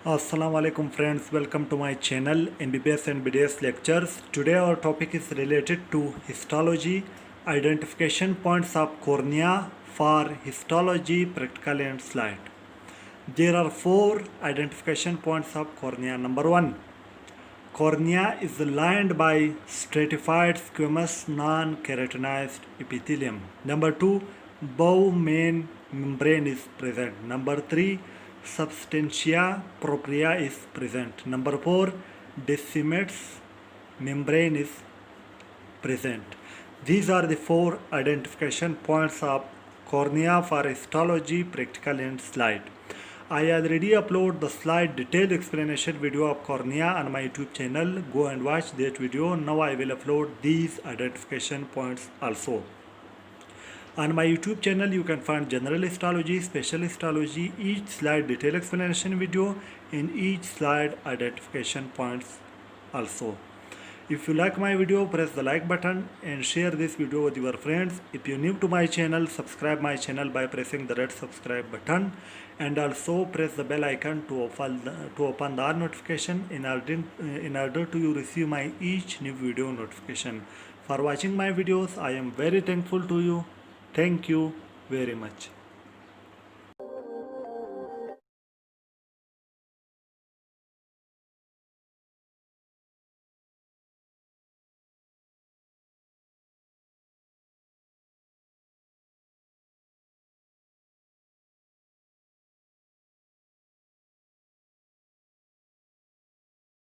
Assalamu alaikum friends, welcome to my channel MBBS and BDS lectures. Today our topic is related to histology, identification points of cornea for histology practical and slide. There are four identification points of cornea. Number one, cornea is lined by stratified squamous non-keratinized epithelium. Number two, bow main membrane is present. Number three, substantia propria is present. Number four, decimates membrane is present. These are the four identification points of cornea for histology, practical and slide. I already upload the slide detailed explanation video of cornea on my YouTube channel. Go and watch that video. Now I will upload these identification points also. On my YouTube channel you can find general histology, special histology, each slide detailed explanation video, and each slide identification points also. If you like my video, press the like button and share this video with your friends. If you are new to my channel, subscribe my channel by pressing the red subscribe button, and also press the bell icon to open the all notification in order to you receive my each new video notification. For watching my videos, I am very thankful to you. Thank you very much.